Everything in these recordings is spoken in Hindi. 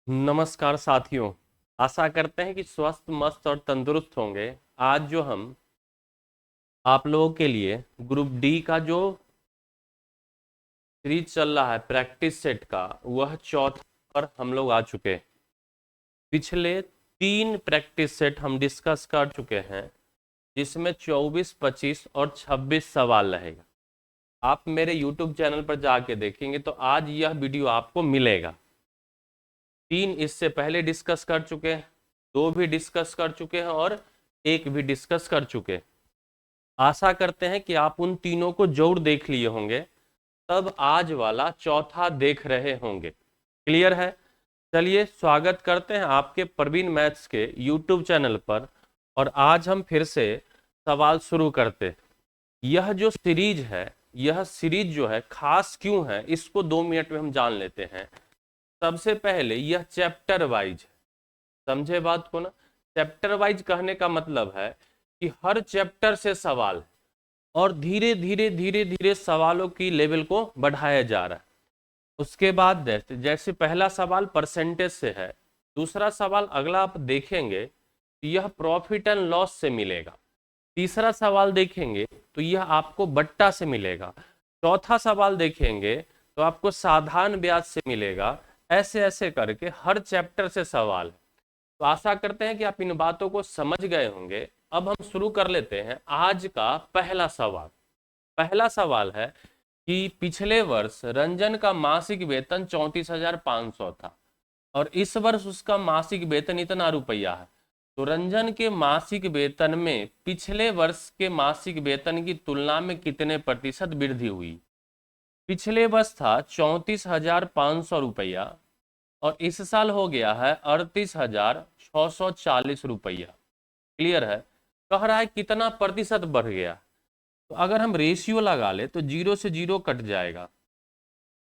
नमस्कार साथियों। आशा करते हैं कि स्वस्थ मस्त और तंदुरुस्त होंगे। आज जो हम आप लोगों के लिए ग्रुप डी का जो सीरीज चल रहा है प्रैक्टिस सेट का, वह चौथा पर हम लोग आ चुके हैं। पिछले 3 प्रैक्टिस सेट हम डिस्कस कर चुके हैं, जिसमें 24, 25 और 26 सवाल रहेगा। आप मेरे यूट्यूब चैनल पर जाके देखेंगे तो आज यह वीडियो आपको मिलेगा। 3 इससे पहले डिस्कस कर चुके हैं, 2 भी डिस्कस कर चुके हैं और 1 भी डिस्कस कर चुके हैं। आशा करते हैं कि आप उन तीनों को जरूर देख लिए होंगे, तब आज वाला चौथा देख रहे होंगे। क्लियर है? चलिए स्वागत करते हैं आपके प्रवीण मैथ्स के यूट्यूब चैनल पर। और आज हम फिर से सवाल शुरू करते हैं। यह जो सीरीज है, यह सीरीज जो है खास क्यों है, इसको 2 मिनट में हम जान लेते हैं। सबसे पहले यह चैप्टर वाइज है। समझे बात को ना? चैप्टर वाइज कहने का मतलब है कि हर चैप्टर से सवाल है और धीरे धीरे धीरे धीरे सवालों की लेवल को बढ़ाया जा रहा है। उसके बाद जैसे जैसे पहला सवाल परसेंटेज से है, दूसरा सवाल अगला आप देखेंगे तो यह प्रॉफिट एंड लॉस से मिलेगा। तीसरा सवाल देखेंगे तो यह आपको बट्टा से मिलेगा। चौथा सवाल देखेंगे तो आपको साधारण ब्याज से मिलेगा। ऐसे ऐसे करके हर चैप्टर से सवाल है। तो आशा करते हैं कि आप इन बातों को समझ गए होंगे। अब हम शुरू कर लेते हैं आज का पहला सवाल। पहला सवाल है कि पिछले वर्ष रंजन का मासिक वेतन 34,500 था और इस वर्ष उसका मासिक वेतन इतना रुपया है। तो रंजन के मासिक वेतन में पिछले वर्ष के मासिक वेतन की तुलना में कितने प्रतिशत वृद्धि हुई? पिछले वर्ष था 34,500 रुपया और इस साल हो गया है 38,640 रुपया। क्लियर है? कह रहा है कितना प्रतिशत बढ़ गया। तो अगर हम रेशियो लगा ले तो 0 से 0 कट जाएगा,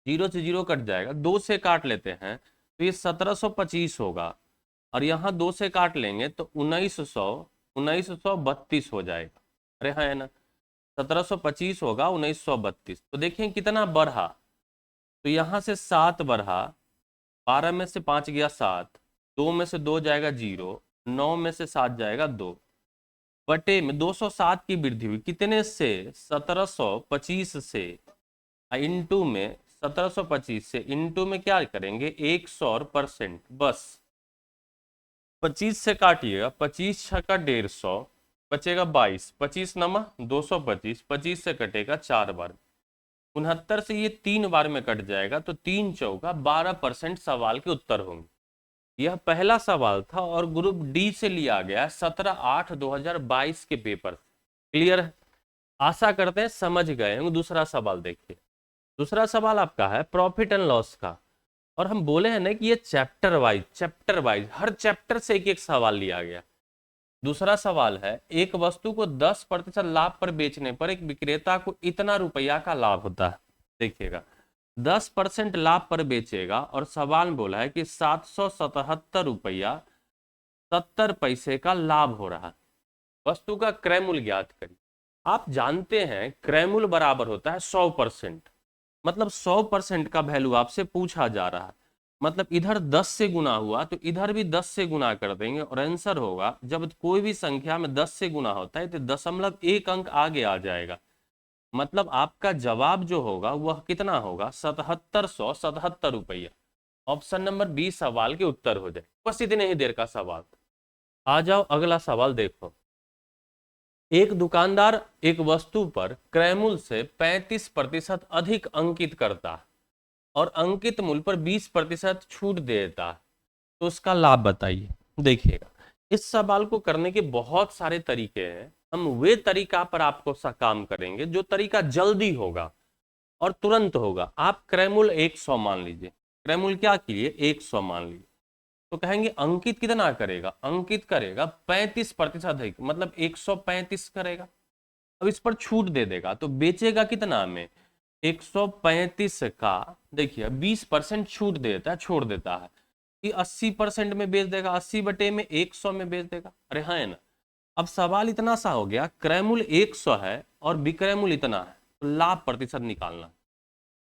0 से 0 कट जाएगा। 2 से काट लेते हैं तो ये 1725 होगा और यहाँ 2 से काट लेंगे तो 1932 हो जाएगा। अरे हाँ, है ना? 1725 होगा 1932। तो देखिए कितना बढ़ा। तो यहाँ से 7 बढ़ा, 12 में से 5 गया 7, 2 में से 2 जाएगा 0, 9 में से 7 जाएगा 2, बटे में 207 की वृद्धि हुई। कितने से? 1725 से। इंटू में 1725 से इंटू में क्या करेंगे? 100% बस। 25 से काटिएगा, 25 छक्का 150, बचेगा 22, 25 नमा 225, 25 से कटेगा 4 बार, 69 से ये 3 बार में कट जाएगा तो 3 चौका 12% सवाल के उत्तर होंगे। यह पहला सवाल था और ग्रुप डी से लिया गया 17/8/2022 के पेपर। क्लियर है? आशा करते हैं समझ गए होंगे। दूसरा सवाल देखिए। दूसरा सवाल आपका है प्रॉफिट एंड लॉस का। और हम बोले हैं ना कि ये चैप्टर वाइज हर चैप्टर से एक एक सवाल लिया गया। दूसरा सवाल है एक वस्तु को 10% लाभ पर बेचने पर एक विक्रेता को इतना रुपया का लाभ होता है। देखिएगा 10% लाभ पर बेचेगा और सवाल बोला है कि 777 रुपया 70 पैसे का लाभ हो रहा है। वस्तु का क्रय मूल्य ज्ञात करिए। आप जानते हैं क्रय मूल्य बराबर होता है 100%। मतलब 100% का वैल्यू आपसे पूछा जा रहा है, मतलब इधर 10 से गुना हुआ तो इधर भी 10 से गुना कर देंगे और आंसर होगा। जब कोई भी संख्या में 10 से गुना होता है तो 0.1 अंक आगे आ जाएगा। मतलब आपका जवाब जो होगा वह कितना होगा? 7777 रुपया। ऑप्शन नंबर बी सवाल के उत्तर हो जाए। बस इतने ही देर का सवाल। आ जाओ अगला सवाल देखो। एक दुकानदार एक वस्तु पर क्रय मूल्य से 35% अधिक अंकित करता है और अंकित मूल्य पर 20% छूट देता है, तो उसका लाभ बताइए। देखिएगा इस सवाल को करने के बहुत सारे तरीके हैं। हम वे तरीका पर आपको काम करेंगे जो तरीका जल्दी होगा और तुरंत होगा। आप क्रय मूल्य 100 मान लीजिए, क्रय मूल्य क्या कीजिए 100 मान लीजिए, तो कहेंगे अंकित कितना करेगा? अंकित करेगा 35% अधिक, मतलब 135 करेगा। अब इस पर छूट दे देगा तो बेचेगा कितना में? 135 का देखिए 20% छूट देता है, छोड़ देता है कि 80% में बेच देगा, 80 बटे में 100 में बेच देगा। अरे हाँ, है ना? अब सवाल इतना सा हो गया, क्रय मूल्य 100 है और विक्रय मूल्य इतना है, तो लाभ प्रतिशत निकालना।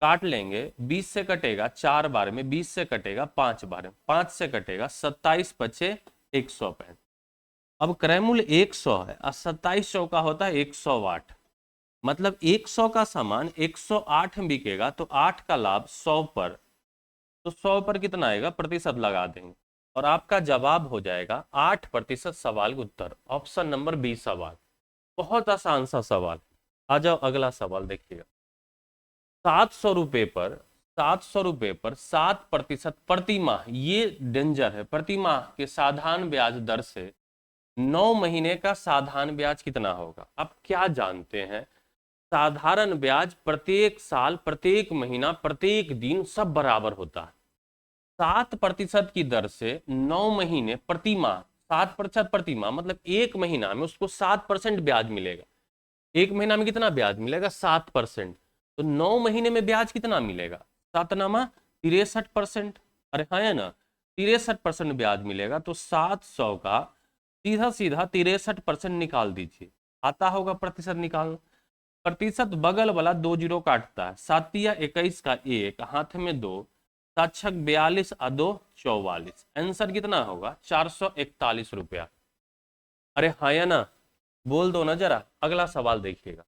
काट लेंगे, 20 से कटेगा 4 बार में, 20 से कटेगा 5 बार में, 5 से कटेगा 27 बचे 165। अब क्रयमूल्य 100 है और 27 चौका होता है 108, मतलब 100 का सामान 108 में बिकेगा, तो 8 का लाभ 100 पर, तो 100 पर कितना आएगा प्रतिशत लगा देंगे और आपका जवाब हो जाएगा 8%। सवाल का उत्तर ऑप्शन नंबर बी सवाल। बहुत आसान सा सवाल। आ जाओ अगला सवाल देखिएगा। 700 रुपये पर 700 रुपये पर 7% प्रति माह, ये डेंजर है, प्रति माह के साधारण ब्याज दर से 9 महीने का साधारण ब्याज कितना होगा? आप क्या जानते हैं? साधारण ब्याज प्रत्येक साल, प्रत्येक महीना, प्रत्येक दिन सब बराबर होता है। 7% की दर से 9 महीने प्रति माह, 7% प्रति माह मतलब एक महीना में उसको 7% ब्याज मिलेगा। एक महीना में कितना ब्याज मिलेगा? 7%। तो 9 महीने में ब्याज कितना मिलेगा? 7×9 63%। अरे हाँ है ना, 63% ब्याज मिलेगा। तो 700 का सीधा सीधा 63% निकाल दीजिए। आता होगा प्रतिशत निकालना। प्रतिशत बगल वाला 2 जीरो काटता है, 7×21 का 1, हाथ में 2, 7×6 42 और 2 44। आंसर कितना होगा? 441 रुपया। अरे हाँ या ना, बोल दो ना जरा। अगला सवाल देखिएगा।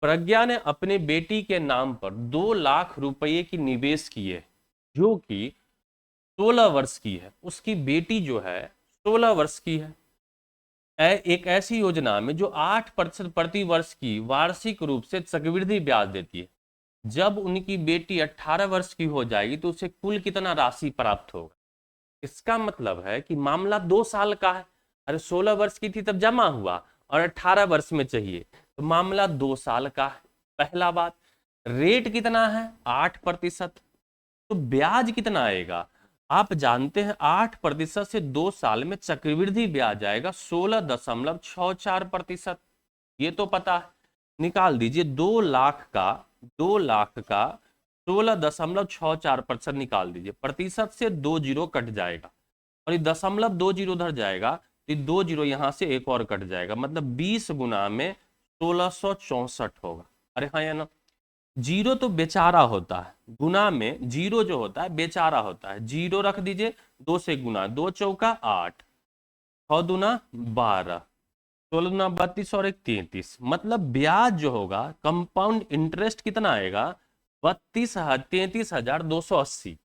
प्रज्ञा ने अपने बेटी के नाम पर 2 लाख रुपए की निवेश किए, जो कि 16 वर्ष की है। उसकी बेटी जो है 16 वर्ष की है। एक ऐसी योजना में जो 8% प्रति वर्ष की वार्षिक रूप से चक्रवृद्धि ब्याज देती है। जब उनकी बेटी 18 वर्ष की हो जाएगी तो उसे कुल कितना राशि प्राप्त होगा? इसका मतलब है कि मामला 2 साल का है। अरे 16 वर्ष की थी तब जमा हुआ और 18 वर्ष में चाहिए, तो मामला 2 साल का है। पहला बात, रेट कितना है? 8%। तो ब्याज कितना आएगा? आप जानते हैं 8% से 2 साल में चक्रवृद्धि ब्याज आएगा 16.64%। ये तो पता है। निकाल दीजिए 2 लाख का 16.64% निकाल दीजिए। प्रतिशत से 2 जीरो कट जाएगा और ये 0.20 उधर जाएगा, तो 2 जीरो यहां से एक और कट जाएगा, मतलब 20 गुना में 1664 होगा। अरे हाँ या ना, जीरो तो बेचारा होता है, गुना में जीरो जो होता है बेचारा होता है। जीरो रख दीजिए, 2 से गुना, 2 चौका 8, 6 दूना 12, 16 दूना 32 और 1 33, मतलब ब्याज जो होगा कंपाउंड इंटरेस्ट कितना आएगा? 33,280।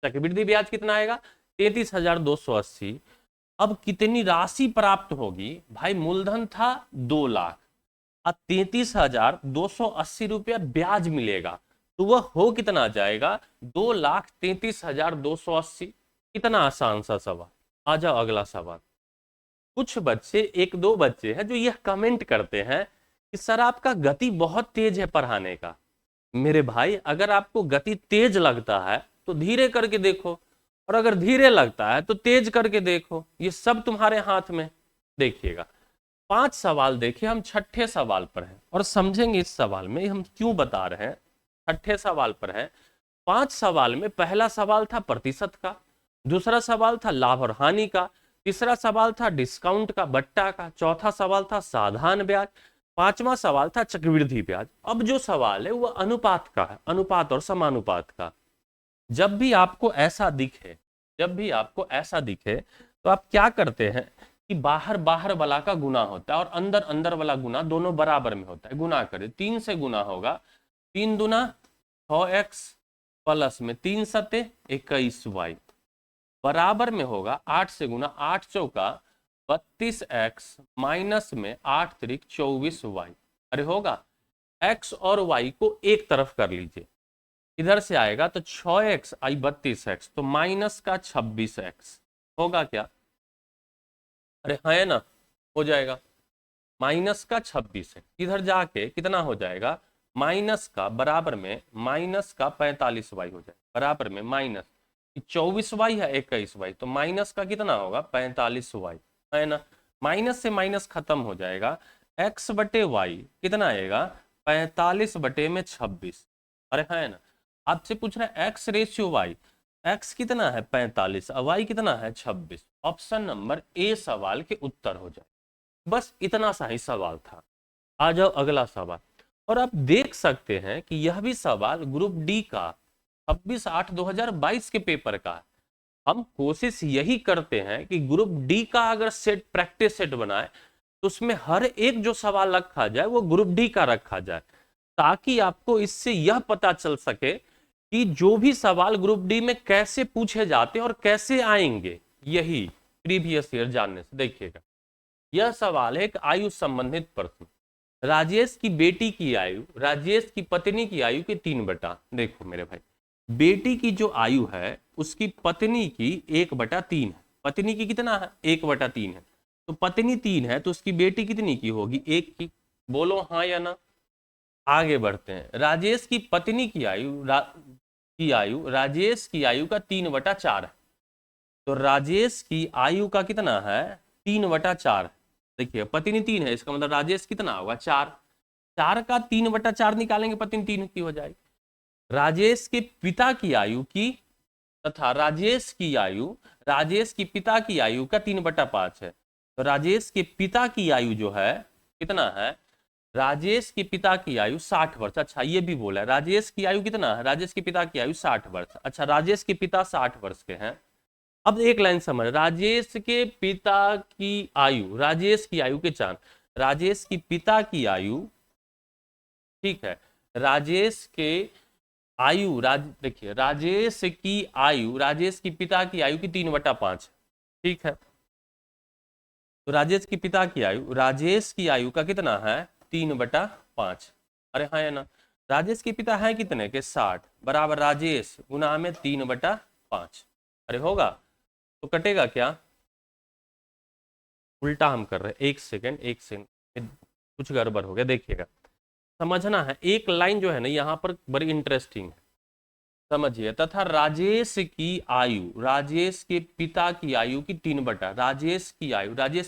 चक्रवृद्धि ब्याज कितना आएगा? 33,280। अब कितनी राशि प्राप्त होगी भाई? मूलधन था 2 लाख और 33,280 रुपया ब्याज मिलेगा, तो वह हो कितना जाएगा? 2,33,280। कितना आसान सा सवाल। आ जाओ अगला सवाल। कुछ बच्चे, 1-2 बच्चे हैं जो यह कमेंट करते हैं कि सर आपका गति बहुत तेज है पढ़ाने का। मेरे भाई, अगर आपको गति तेज लगता है तो धीरे करके देखो, और अगर धीरे लगता है तो तेज करके देखो। ये सब तुम्हारे हाथ में। देखिएगा 5 सवाल देखिए, हम 6ठे सवाल पर हैं और समझेंगे इस सवाल में हम क्यों बता रहे हैं। 6ठे सवाल पर है। 5 सवाल में पहला सवाल था प्रतिशत का, दूसरा सवाल था लाभ और हानि का, तीसरा सवाल था डिस्काउंट का, बट्टा का, चौथा सवाल था साधारण ब्याज, पांचवा सवाल था चक्रवृद्धि ब्याज। अब जो सवाल है वह अनुपात का है, अनुपात और समानुपात का। जब भी आपको ऐसा दिखे, जब भी आपको ऐसा दिखे तो आप क्या करते हैं कि बाहर बाहर वाला का गुना होता है और अंदर अंदर वाला गुना, दोनों बराबर में होता है। गुना करें, 3 से गुना होगा, 3 दूना 6x प्लस में 3 सते 21y बराबर में होगा 8 से गुना, 8 चौका 32x माइनस में 8 त्रिक 24y। अरे होगा, x और y को एक तरफ कर लीजिए, इधर से आएगा तो 6x आई 32x, तो माइनस का 26x होगा क्या? अरे हाँ है ना, हो जाएगा। माइनस का 26 है, इधर जाके कितना हो जाएगा? माइनस का बराबर में माइनस का 45y हो जाएगा, बराबर में माइनस 24y है 21y, तो माइनस का कितना होगा? 45y है ना। माइनस से माइनस खत्म हो जाएगा, x बटे y कितना आएगा? 45 बटे में 26। अरे है ना, आपसे पूछ रहा है x रेशियो y, x कितना है? 45 और y कितना है? 26। ऑप्शन नंबर ए सवाल के उत्तर हो जाए। बस इतना सा ही सवाल था। आ जाओ अगला सवाल। और आप देख सकते हैं कि यह भी सवाल ग्रुप डी का 26/8/2022 के पेपर का है। हम कोशिश यही करते हैं कि ग्रुप डी का अगर सेट प्रैक्टिस सेट बनाए तो उसमें हर एक जो सवाल रखा जाए वो ग्रुप डी का रखा जाए, ताकि आपको इससे यह पता चल सके कि जो भी सवाल ग्रुप डी में कैसे पूछे जाते हैं और कैसे आएंगे, यही प्रीवियस ईयर जानने से। देखिएगा, यह सवाल है एक आयु संबंधित प्रश्न। राजेश की बेटी की आयु राजेश की पत्नी की आयु के 3 बटा। देखो मेरे भाई, बेटी की जो आयु है उसकी पत्नी की 1/3 है। पत्नी की कितना है? 1/3 है। तो पत्नी 3 है तो उसकी बेटी कितनी की होगी? 1 की। बोलो हाँ या ना। आगे बढ़ते हैं। राजेश की पत्नी की आयु राजेश की आयु का 3/4 है। तो राजेश की आयु का कितना है? 3/4। देखिए पत्नी 3 है, इसका मतलब राजेश कितना होगा? 4। 4 का 3/4 निकालेंगे, पत्नी 3 की हो जाएगी। राजेश के पिता की आयु की तथा राजेश की पिता की आयु का 3/5 है। तो राजेश के पिता की आयु जो है कितना है? राजेश के पिता की आयु 60 वर्ष। अच्छा, ये भी बोला है राजेश की आयु कितना है? राजेश के पिता की आयु 60 वर्ष। अच्छा, राजेश के पिता 60 वर्ष के हैं। अब एक लाइन समझ, राजेश के पिता की आयु, राजेश की आयु के चांद, राजेश की पिता की आयु, ठीक है, राजेश के आयु देखिए राजेश की पिता की आयु की 3/5, ठीक है। तो राजेश की पिता की आयु, राजेश की आयु का कितना है? 3/5। अरे हाँ या ना। राजेश के पिता है कितने के? 60 बराबर राजेश गुना में 3/5। अरे होगा तो कटेगा क्या? उल्टा हम कर रहे हैं। एक सेकंड कुछ गड़बड़ हो गया, देखिएगा। समझना है, एक लाइन जो है ना यहाँ पर बड़ी इंटरेस्टिंग है, समझिए। तथा राजेश के पिता की आयु की 3 बटा, राजेश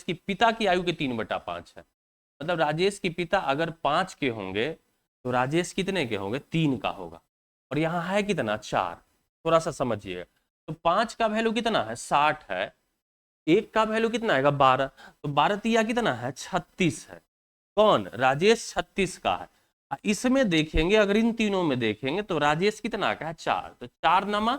की पिता की आयु के 3/5 है। मतलब राजेश के पिता अगर 5 के होंगे तो राजेश कितने के होंगे? 3 का होगा। और यहाँ है कितना? 4। थोड़ा सा समझिएगा। तो 5 का वैल्यू कितना है? 60 है। 1 का वैल्यू कितना आएगा? 12। तो 12 तिया कितना है? 36 है। कौन? राजेश 36 का है। इसमें देखेंगे, अगर इन तीनों में देखेंगे तो राजेश कितना का है? 4। तो 4 नमा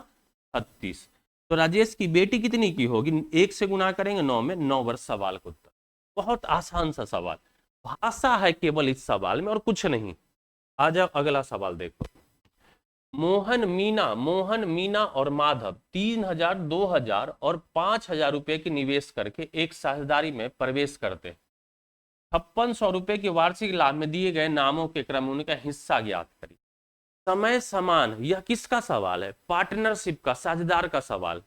36। तो राजेश की बेटी कितनी की होगी? 1 से गुना करेंगे 9 में, 9 वर्ष। सवाल का उत्तर। बहुत आसान सा सवाल, भाषा है केवल इस सवाल में और कुछ नहीं। आ जाओ अगला सवाल देखो। मोहन, मीना और माधव 3,000, 2,000 और 5,000 रुपए के निवेश करके एक साझेदारी में प्रवेश करते हैं। 5600 रुपए के वार्षिक लाभ में दिए गए नामों के क्रम उनका हिस्सा ज्ञात करिए। समय समान, यह किसका सवाल है? पार्टनरशिप का, साझेदार का सवाल।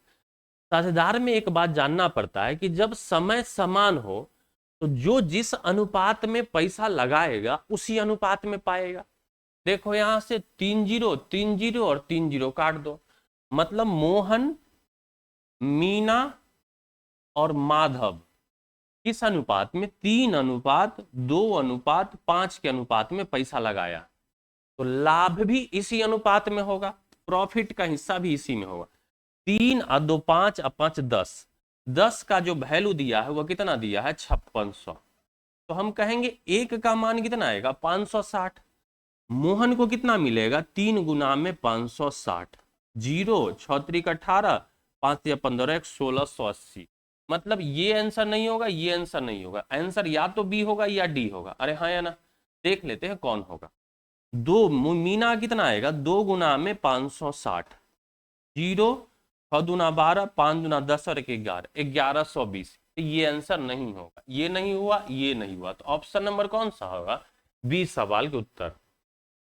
साझेदार में एक बात जानना पड़ता है कि जब समय समान हो तो जो जिस अनुपात में पैसा लगाएगा उसी अनुपात में पाएगा। देखो यहां से 3 0 3 0 और 3 0 काट दो। मतलब मोहन, मीना और माधव किस अनुपात में? 3:2:5 के अनुपात में पैसा लगाया, तो लाभ भी इसी अनुपात में होगा, प्रॉफिट का हिस्सा भी इसी में होगा। 3 और 2 5 और 5 10, 10 का जो वैल्यू दिया है वो कितना दिया है? 5600। तो हम कहेंगे एक का मान कितना आएगा? 560। मोहन को कितना मिलेगा? 3 गुना में 560। 0 6 3 18, 5 या 15 1680। मतलब ये आंसर नहीं होगा, ये आंसर नहीं होगा। आंसर या तो बी होगा या डी होगा। अरे हाँ या ना। देख लेते हैं कौन होगा। मीना कितना आएगा? 2 गुना में 560, 0 6 दूना 12, 5 दूना 10 और 1 11, 1120। ये आंसर नहीं होगा, ये नहीं हुआ, ये नहीं हुआ। तो ऑप्शन नंबर कौन सा होगा? बी सवाल के उत्तर।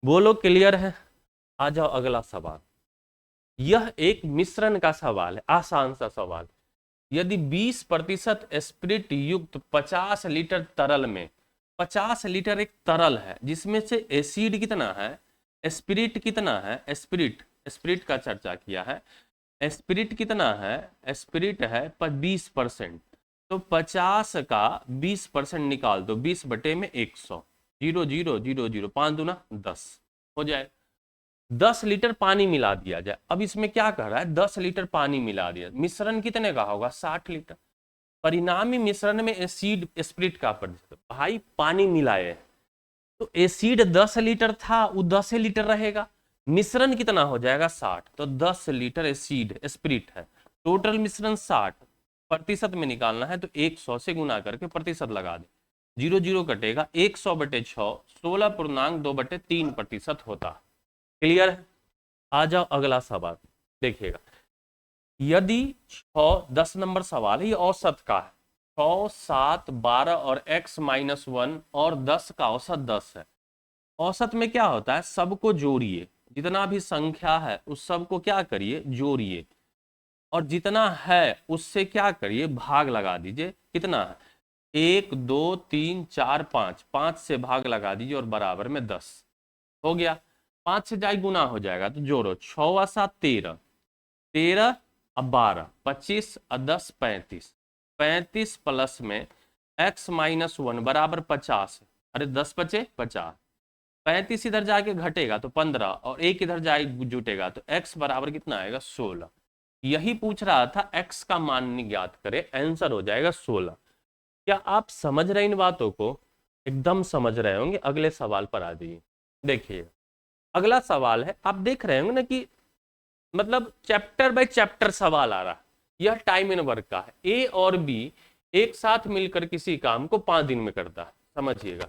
बोलो क्लियर है? आ जाओ अगला सवाल। यह एक मिश्रण का सवाल है, आसान सा सवाल। यदि 20% स्पिरिट युक्त 50 लीटर तरल में, 50 लीटर एक तरल है जिसमें से एसिड कितना है? स्पिरिट कितना है? स्पिरिट का चर्चा किया है। स्पिरिट कितना है? स्पिरिट है 20%। तो 50 का 20% निकाल दो, 20/100, 0 0 0 0, 5 दूना 10 हो जाए। 10 लीटर पानी मिला दिया जाए। अब इसमें क्या कह रहा है? 10 लीटर पानी मिला दिया, मिश्रण कितने का होगा? 60 लीटर। परिणामी मिश्रण में एसिड स्पिरिट का प्रतिशत। भाई पानी मिलाए, तो एसिड 10 लीटर था, वो 10 लीटर रहेगा। मिश्रण कितना हो जाएगा 60, तो 10 लीटर एसिड स्पिरिट है। टोटल मिश्रण 60, प्रतिशत में निकालना है तो 100 से गुना करके प्रतिशत लगा दे, 0 0 कटेगा, 100/6 16.2/3% होता। क्लियर है? आ जाओ अगला सवाल देखिएगा। यदि 10 नंबर सवाल है, ये औसत का है। 6 7 12 और x-1 और 10 का औसत 10 है। औसत में क्या होता है, सबको जोड़िए, जितना भी संख्या है उस सबको क्या करिए, जोड़िए, और जितना है उससे क्या करिए, भाग लगा दीजिए। कितना है, 1 2 3 4 5, 5 से भाग लगा दीजिए और बराबर में 10 हो गया। 5 से जाए गुना हो जाएगा, तो जोड़ो, 6 7 13, 13 अब 12 25 और 10 35, 35 प्लस में x-1 बराबर 50। अरे 10 बचे 50, 35 इधर जाके घटेगा तो 15 और एक इधर जाए जुटेगा तो x बराबर कितना आएगा, 16। यही पूछ रहा था, x का मान ज्ञात करे, आंसर हो जाएगा 16। क्या आप समझ रहे इन बातों को? एकदम समझ रहे होंगे। अगले सवाल पर आ जाइए। देखिए अगला सवाल है, आप देख रहे होंगे ना कि मतलब चैप्टर बाय चैप्टर सवाल आ रहा है। यह टाइम इन वर्क का है। ए और बी एक साथ मिलकर किसी काम को 5 दिन में करता है। समझिएगा,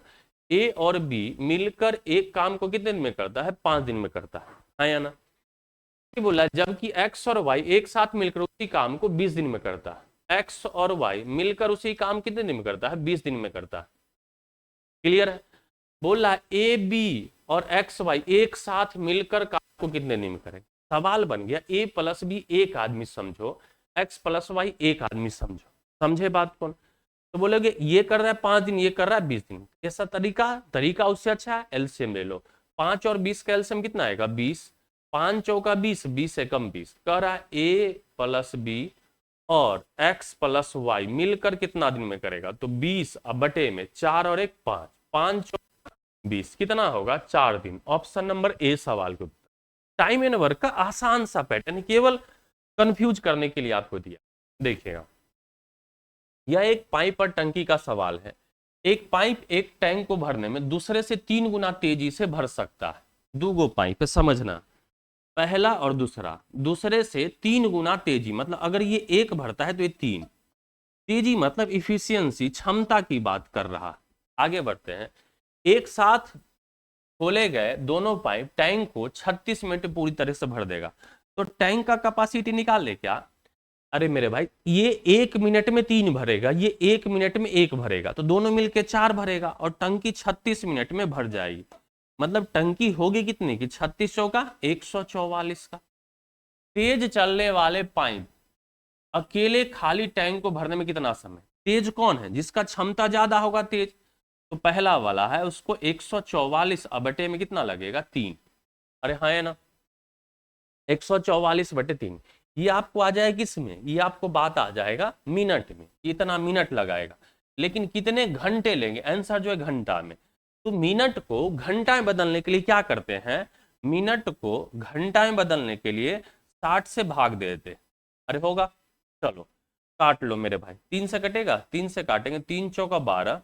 ए और बी मिलकर एक काम को कितने दिन में करता है, 5 दिन में करता है या ना? बोला, जबकि एक्स और वाई एक साथ मिलकर उसी काम को 20 दिन में करता है। एक्स और वाई मिलकर उसी काम कितने दिन में करता है, 20 दिन में करता है। क्लियर है? बोला ए बी और एक्स वाई एक साथ मिलकर काम को कितने दिन में करेंगे। सवाल बन गया, ए प्लस बी एक आदमी समझो, एक्स प्लस वाई एक आदमी समझो। समझे बात कौन? तो बोलोगे ये कर रहा है 5 दिन, ये कर रहा है 20 दिन, कैसा तरीका उससे अच्छा है। एलसीएम ले लो, 5 और 20 का एलसीएम कितना आएगा, 20, 5 चौका 20, 20 से कम 20। कह रहा है ए प्लस बी और एक्स प्लस वाई मिलकर कितना दिन में करेगा, तो 20 अब बटे में 4 और 1 5, 5 20 कितना होगा, 4 दिन। ऑप्शन नंबर ए सवाल के उत्तर। टाइम एंड वर्क का आसान सा पैटर्न, केवल कंफ्यूज करने के लिए आपको दिया। देखिएगा, यह एक पाइप और टंकी का सवाल है। एक पाइप एक टैंक को भरने में दूसरे से 3 गुना तेजी से भर सकता है। दूगो पाइप है, समझना, पहला और दूसरा, दूसरे से 3 गुना तेजी, मतलब अगर ये एक भरता है तो ये 3। तेजी मतलब इफिशियंसी, क्षमता की बात कर रहा। आगे बढ़ते हैं। एक साथ खोले गए दोनों पाइप टैंक को 36 मिनट पूरी तरह से भर देगा। तो टैंक का कैपेसिटी निकाल ले क्या? अरे मेरे भाई, ये 1 मिनट में 3 भरेगा, ये 1 मिनट में 1 भरेगा, तो दोनों मिलके 4 भरेगा और टंकी 36 मिनट में भर जाएगी। मतलब टंकी होगी कितनी की, 36 चौका 144 का। तेज चलने वाले पाइप अकेले खाली टैंक को भरने में कितना समय? तेज कौन है, जिसका क्षमता ज्यादा होगा तेज, तो पहला वाला है, उसको 144 बटे में कितना लगेगा, 3। अरे हाँ है ना, 144/3। ये आपको आ जाएगा किसमें, ये आपको बात आ जाएगा मिनट में, इतना मिनट लगाएगा। लेकिन कितने घंटे लेंगे, आंसर जो है घंटा में। तो मिनट को घंटा में बदलने के लिए क्या करते हैं, मिनट को घंटा में बदलने के लिए 60 से भाग दे देते। अरे होगा, चलो काट लो मेरे भाई, 3 से कटेगा, 3 से काटेंगे, 3 चौका 12,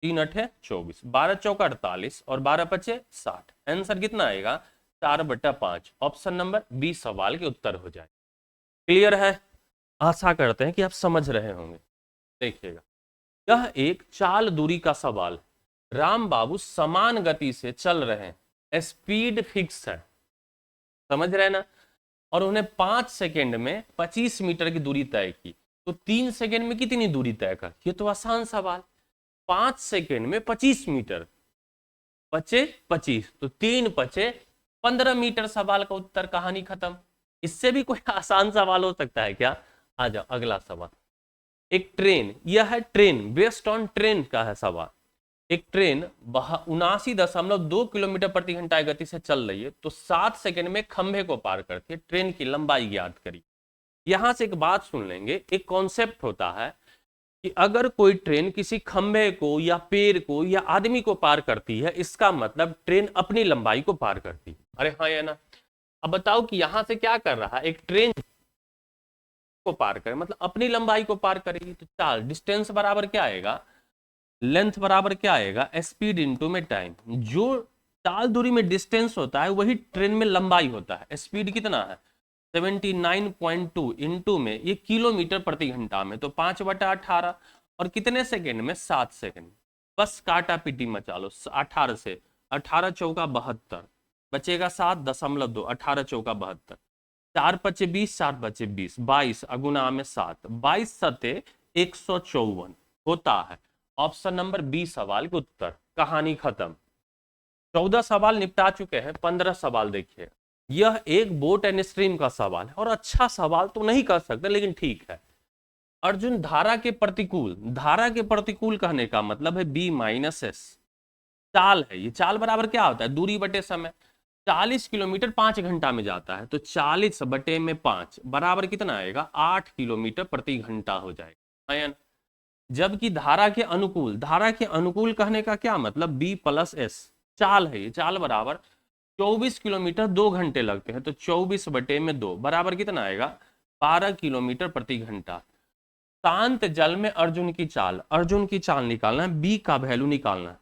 3 अठे 24, 12 चौका 48 और 12 पचे 60। आंसर कितना आएगा, 4/5। ऑप्शन नंबर बी सवाल के उत्तर हो जाए। क्लियर है? आशा करते हैं कि आप समझ रहे होंगे। देखिएगा, यह एक चाल दूरी का सवाल है। राम बाबू समान गति से चल रहे हैं, स्पीड फिक्स है, समझ रहे हैं ना, और उन्हें 5 सेकेंड में 25 मीटर की दूरी तय की। तो 3 सेकेंड में कितनी दूरी तय कर, ये तो आसान सवाल। 5 सेकेंड में 25 मीटर, बचे 25, तो 3 बचे 15 मीटर। सवाल का उत्तर, कहानी खत्म। इससे भी कोई आसान सवाल हो सकता है क्या? आ जाओ अगला सवाल। एक ट्रेन, यह है ट्रेन, बेस्ड ऑन ट्रेन का है सवाल। एक ट्रेन 79.2 किलोमीटर प्रति घंटा गति से चल रही है, तो 7 सेकेंड में खंभे को पार करती है। ट्रेन की लंबाई ज्ञात करी। यहां से एक बात सुन लेंगे, एक कॉन्सेप्ट होता है कि अगर कोई ट्रेन किसी खंभे को या पेड़ को या आदमी को पार करती है, इसका मतलब ट्रेन अपनी लंबाई को पार करती है। अरे हाँ या ना? अब बताओ कि यहां से क्या कर रहा है, एक ट्रेन को पार करे, मतलब अपनी लंबाई को पार करेगी, तो चाल डिस्टेंस बराबर क्या आएगा, लेंथ बराबर क्या आएगा, स्पीड इंटू में टाइम। जो चाल दूरी में डिस्टेंस होता है वही ट्रेन में लंबाई होता है। स्पीड कितना है 79.2 इंटू में ये किलोमीटर प्रति घंटा में, तो 5/18 और कितने सेकेंड में 7 सेकेंड। बस काटा पीटी मचा लो 18 से, 18 चौका 72 बचेगा 7.2, 18 चौका 72, 4 पचे 20, 4 बचे 20, 22 अगुना में 7, 22 सते 154 होता है ऑप्शन नंबर बी सवाल का उत्तर। कहानी खत्म। 14 सवाल निपटा चुके हैं, 15 सवाल देखिए। यह एक बोट एंड स्ट्रीम का सवाल है और अच्छा सवाल तो नहीं कर सकते लेकिन ठीक है। अर्जुन धारा के प्रतिकूल, धारा के प्रतिकूल कहने का मतलब है B-S। चाल है, ये चाल बराबर क्या होता है, दूरी बटे समय। 40 किलोमीटर 5 घंटा में जाता है, तो 40 बटे में 5 बराबर कितना आएगा 8 किलोमीटर प्रति घंटा हो जाएगा, है ना। जबकि धारा के अनुकूल, धारा के अनुकूल कहने का क्या मतलब B+S। चाल है, ये चाल बराबर 24 किलोमीटर 2 घंटे लगते हैं, तो 24 बटे में 2 बराबर कितना आएगा 12 किलोमीटर प्रति घंटा। शांत जल में अर्जुन की चाल, अर्जुन की चाल निकालना है, बी का वैल्यू निकालना है।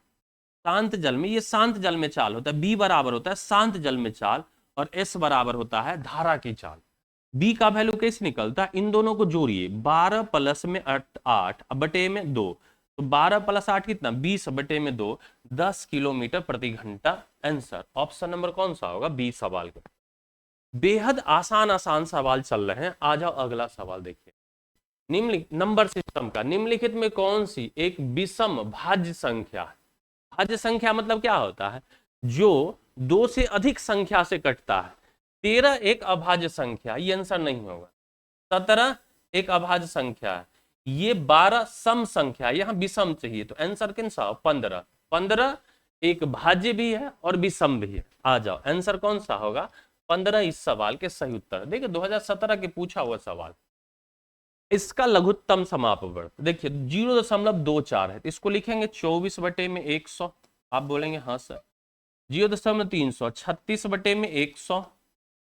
शांत जल में, ये शांत जल में चाल होता है, बी बराबर होता है शांत जल में चाल और एस बराबर होता है धारा की चाल। बी का वैल्यू कैसे निकलता है, इन दोनों को जोड़िए, 12 प्लस में 8 बटे में 2, तो 12 + 8 कितना 20 बटे में 2, 10 किलोमीटर प्रति घंटा। आंसर ऑप्शन नंबर कौन सा होगा, बी सवाल का। बेहद आसान आसान सवाल चल रहे हैं। आ जाओ अगला सवाल देखिए। निम्नलिखित नंबर सिस्टम का निम्नलिखित में कौन सी एक विषम भाज्य संख्या है। भाज्य संख्या मतलब क्या होता है, जो 2 से अधिक संख्या से कटता है। 13 एक अभाज्य संख्या, ये आंसर नहीं होगा। 17 एक अभाज्य संख्या है। ये 12 सम संख्या, यहां विषम चाहिए, तो आंसर किन सा 15। 15 एक भाज्य भी है और विषम भी है। आ जाओ आंसर कौन सा होगा 15 इस सवाल के सही उत्तर। देखिए 2017 के पूछा हुआ सवाल। इसका लघुत्तम समापवर्त देखिए 0.24 है, तो इसको लिखेंगे 24 बटे में 100। आप बोलेंगे हाँ सर। 0.300 36 बटे में 100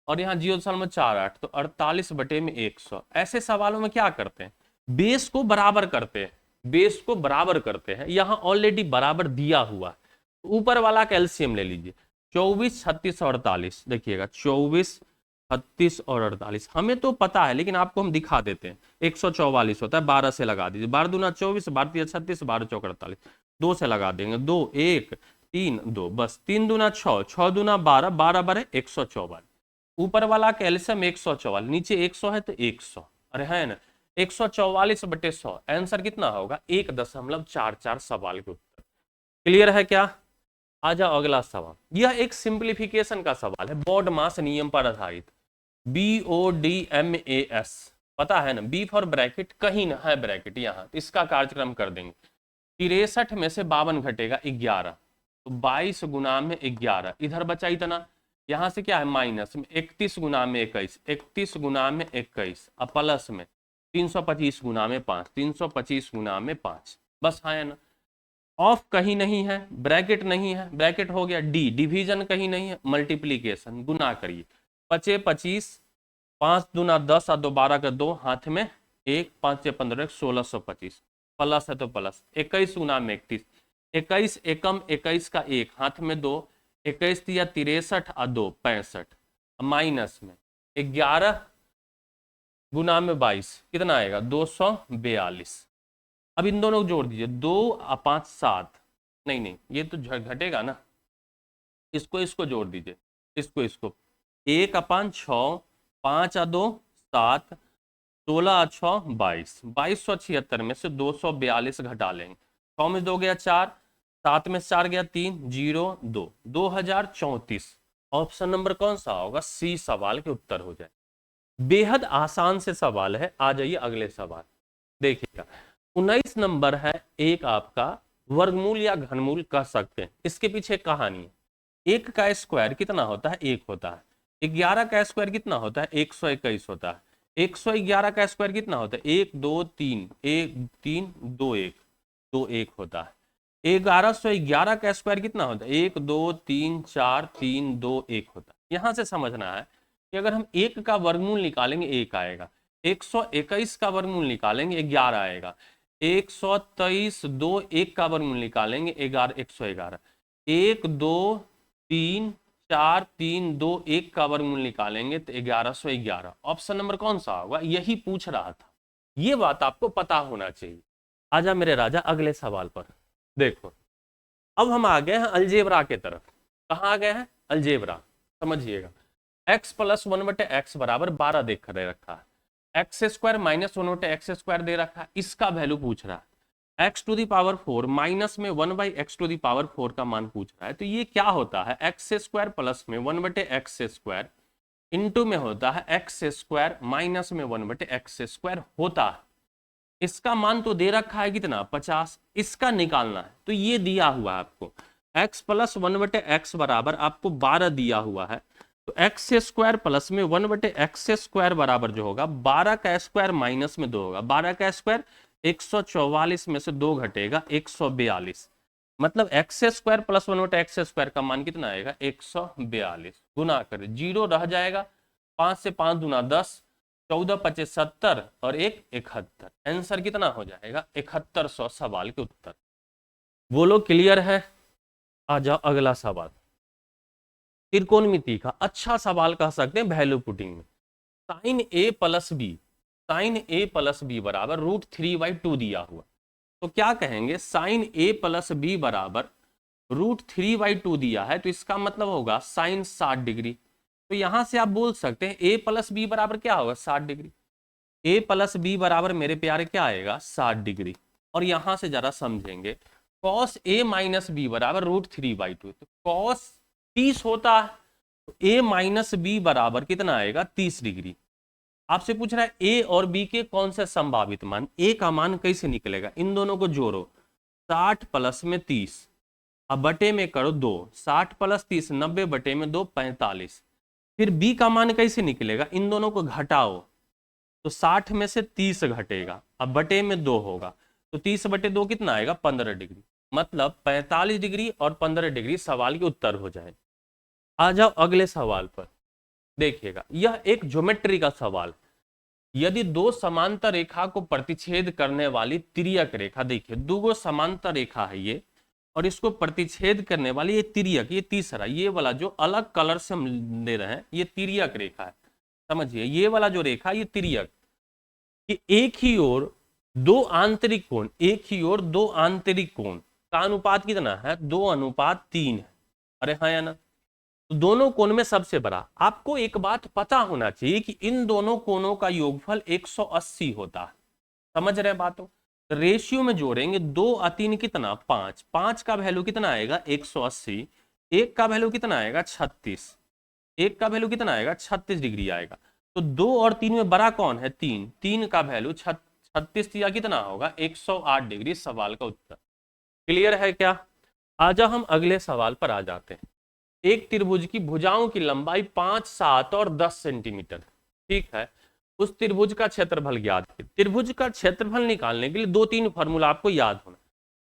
और यहाँ 0.48 तो 48 बटे में 100। ऐसे सवालों में क्या करते हैं, बेस को बराबर करते हैं, बेस को बराबर करते हैं। यहाँ ऑलरेडी बराबर दिया हुआ है, ऊपर वाला का एलसीएम ले लीजिए। 24 36 और 48, देखिएगा 24 36 और 48 हमें तो पता है लेकिन आपको हम दिखा देते हैं। 144 होता है, 12 से लगा दीजिए, 12 दूना 24, 12 तिया 36, 12 चौक 48, 2 से लगा देंगे, 2 1 3 2, बस 3 दूना 6, 6 दूना 12, 12 12 144। ऊपर वाला कैल्शियम 144, नीचे 100 है तो 100, अरे है ना 144 बटे 100। आंसर कितना होगा 1.44 सवाल के उत्तर। क्लियर है क्या। आ जाओ अगला सवाल। यह एक सिंप्लीफिकेशन का सवाल है, बॉड मास नियम पर आधारित। BODMAS पता है ना, बी फॉर ब्रैकेट, कहीं ना है ब्रैकेट यहाँ, तो इसका कार्यक्रम कर देंगे। 63 में से 52 घटेगा 11, तो 22 गुना में 11, इधर बचा इतना, यहाँ से क्या है माइनस में 31 गुना में 21, 31 गुना में 21 और प्लस में 325 गुना में 5, 325 गुना में 5। बस हाँ है ना। ऑफ कहीं नहीं है, ब्रैकेट नहीं है, ब्रैकेट हो गया डी, डिवीजन कहीं नहीं है, मल्टीप्लीकेशन गुना करिए। 25 25, 5 दूना 10 और 2 12 का 2, हाथ में 1, 5 15 1625, प्लस है तो प्लस, 21 गुना में 31, 21 एकम 21 का 1, हाथ में 2, 21 दिया 63 और 2 65, माइनस में 11 गुना में 22 कितना आएगा 242। अब इन दोनों को जोड़ दीजिए, 2 और 5 7, नहीं ये तो घटेगा ना, इसको इसको जोड़ दीजिए, इसको 1/6, 5 और 2 7, 16 और 6 22, 2276 में से 242 घटा लेंगे। 6 में 2 गया 4, 7 में 4 गया 3, 0 2, 2034। ऑप्शन नंबर कौन सा होगा, सी सवाल के उत्तर हो जाए। बेहद आसान से सवाल है। आ जाइए अगले सवाल देखिएगा। 19 नंबर है, एक आपका वर्गमूल या घनमूल कह सकते हैं। इसके पीछे कहानी है। 1 का स्क्वायर कितना होता है 1 होता है। 11 का स्क्वायर कितना होता है 121 होता है। 111 का स्क्वायर कितना होता है 1 2 3, 1 3 2 1, 2 1 होता है। 1111 का स्क्वायर कितना होता है 1 2 3 4 3 2 1 होता है। यहां से समझना है कि अगर हम 1 का वर्गमूल निकालेंगे 1 आएगा, 121 का वर्गमूल निकालेंगे 11 आएगा, 123, 2 1 का वर्गमूल निकालेंगे 11, 111, 1 2 3 4 3 2 1 का वर्गमूल निकालेंगे तो 1111। ऑप्शन नंबर कौन सा होगा, यही पूछ रहा था, ये बात आपको पता होना चाहिए। आजा मेरे राजा अगले सवाल पर। देखो अब हम आ गए हैं अलजेब्रा के तरफ। कहाँ आ गए हैं, अलजेब्रा। समझिएगा, x प्लस 1/x बराबर 12 देख कर रखा है, x square minus 1/x square दे रखा है, इसका वैल्यू पूछ रहा है, x to the power 4 minus में 1/x टू दी पावर 4 का मान पूछ रहा है। तो ये क्या होता है, एक्स स्क्वायर प्लस में 1/x स्क्वायर इंटू में होता है एक्स स्क्वायर माइनस में 1/x स्क्वायर होता है। इसका मान तो दे रखा है कितना, 50, इसका निकालना है। तो ये दिया हुआ है आपको, x प्लस 1/x बराबर आपको 12 दिया हुआ है, तो एक्स स्क्वायर प्लस में 1/x स्क्वायर बराबर जो होगा 12 का स्क्वायर माइनस में 2 होगा, 12 का स्क्वायर 144 में से 2 घटेगा 142, मतलब x square plus 1/x square का मान कितना आएगा 142। गुना कर 0 रह जाएगा, 5 से 5 दूना 10, 14 25 70 और 1 71। आंसर कितना हो जाएगा 7100 सवाल के उत्तर। बोलो क्लियर है। आ जाओ अगला सवाल, त्रिकोणमिति का अच्छा सवाल कह सकते हैं वैल्यू पुटिंग में। साइन ए प्लस बी, साइन ए प्लस बी बराबर √3/2 दिया हुआ, तो क्या कहेंगे, साइन ए प्लस बी बराबर √3/2 दिया है, तो इसका मतलब होगा साइन 60 डिग्री। तो यहां से आप बोल सकते हैं a प्लस बी बराबर क्या होगा 60 डिग्री, a प्लस बी बराबर मेरे प्यारे क्या आएगा 60 डिग्री। और यहां से जरा समझेंगे, cos a माइनस बी बराबर √3/2, तो cos 30 होता है, तो a माइनस बी बराबर कितना आएगा 30 डिग्री। आपसे पूछ रहा है a और b के कौन से संभावित मान, a का मान कैसे निकलेगा, इन दोनों को जोड़ो, 60 प्लस में 30, अब बटे में करो 2, 60 प्लस 30 90 बटे में 2 45। फिर b का मान कैसे निकलेगा, इन दोनों को घटाओ, तो 60 में से 30 घटेगा, अब बटे में 2 होगा, तो 30 बटे 2 कितना आएगा 15 डिग्री, मतलब 45 डिग्री और 15 डिग्री सवाल के उत्तर हो जाए। आ जाओ अगले सवाल पर। देखिएगा यह एक ज्योमेट्री का सवाल, यदि दो समांतर रेखा को प्रतिच्छेद करने वाली तिर्यक रेखा, देखिए दो समांतर रेखा है ये, और इसको प्रतिच्छेद करने वाली ये तिर्यक, ये तीसरा ये वाला जो अलग कलर से हम ले रहे हैं ये तिर्यक रेखा है। समझिए ये वाला जो रेखा ये तिर्यक, कि एक ही ओर दो आंतरिक कोण, एक ही ओर दो आंतरिक कोण का अनुपात कितना है 2:3 है। अरे हाँ या ना, तो दोनों कोण में सबसे बड़ा, आपको एक बात पता होना चाहिए कि इन दोनों कोणों का योगफल 180 होता है। समझ रहे हैं बातों, रेशियो में जोड़ेंगे 2 और 3 कितना 5, 5 का वैल्यू कितना आएगा 180, एक का वैल्यू कितना आएगा 36, एक का वैल्यू कितना आएगा 36 डिग्री आएगा। तो 2 और 3 में बड़ा कौन है 3, 3 का वैल्यू 36 या कितना होगा 108 डिग्री सवाल का उत्तर। क्लियर है क्या। आजा हम अगले सवाल पर आ जाते हैं। एक त्रिभुज की भुजाओं की लंबाई 5, 7 और 10 सेंटीमीटर, ठीक है, उस त्रिभुज का क्षेत्रफल ज्ञात कीजिए। त्रिभुज का क्षेत्रफल निकालने के लिए 2-3 फॉर्मूला आपको याद होना।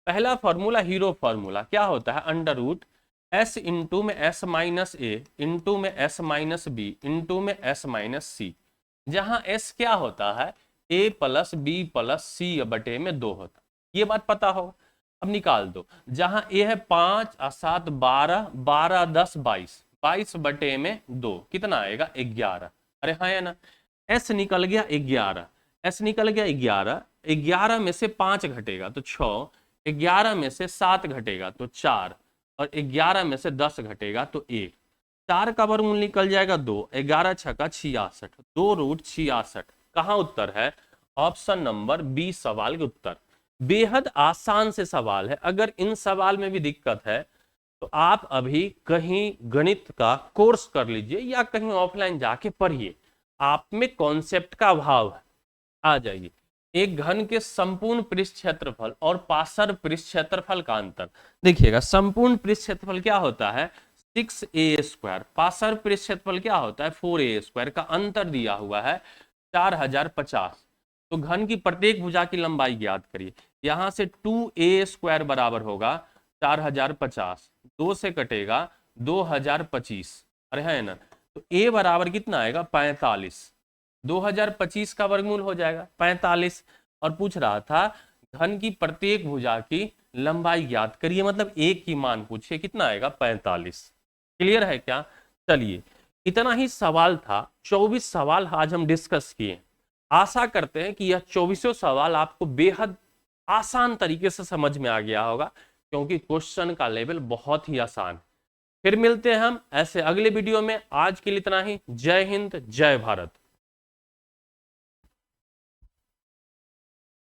पहला फॉर्मूला हीरो फॉर्मूला क्या होता है, अंडर रूट s इंटू में s माइनस ए इंटू में s माइनस बी इंटू में s माइनस सी, जहां s क्या होता है a प्लस बी प्लस सी बटे में 2 होता है, ये बात पता हो। अब निकाल दो, जहां a है 5 और 7 12, 12 10 22, 22 बटे में 2 कितना आएगा 11। अरे हाँ या ना, s निकल गया 11, s निकल गया 11, 11 में से 5 घटेगा तो 6, 11 में से 7 घटेगा तो 4, और 11 में से 10 घटेगा तो 1, 4 का वर्गमूल निकल जाएगा 2, 11 छक्का 66, 2√66। कहाँ उत्तर है, ऑप्शन नंबर बी सवाल के उत्तर। बेहद आसान से सवाल है, अगर इन सवाल में भी दिक्कत है तो आप अभी कहीं गणित का कोर्स कर लीजिए या कहीं ऑफलाइन जाके पढ़िए, आप में कॉन्सेप्ट का अभाव है। आ जाइए, एक घन के संपूर्ण पृष्ठ क्षेत्रफल और पार्श्व पृष्ठ क्षेत्रफल का अंतर देखिएगा। संपूर्ण पृष्ठ क्षेत्रफल क्या होता है 6a², पार्श्व पृष्ठ क्षेत्रफल क्या होता है 4a², का अंतर दिया हुआ है 4050। तो घन की प्रत्येक भुजा की लंबाई ज्ञात करिए। यहां से 2a² बराबर होगा 4050, 2 से कटेगा 2025, अरे है ना, तो a बराबर कितना आएगा 45, 2025 का वर्गमूल हो जाएगा 45। और पूछ रहा था घन की प्रत्येक भुजा की लंबाई ज्ञात करिए, मतलब एक की मान पूछिए, कितना आएगा 45। क्लियर है क्या? चलिए, इतना ही सवाल था, 24 सवाल आज हम डिस्कस किए। आशा करते हैं कि यह 24 सवाल आपको बेहद आसान तरीके से समझ में आ गया होगा, क्योंकि क्वेश्चन का लेवल बहुत ही आसान। फिर मिलते हैं हम ऐसे अगले वीडियो में। आज के लिए इतना ही। जय हिंद, जय भारत।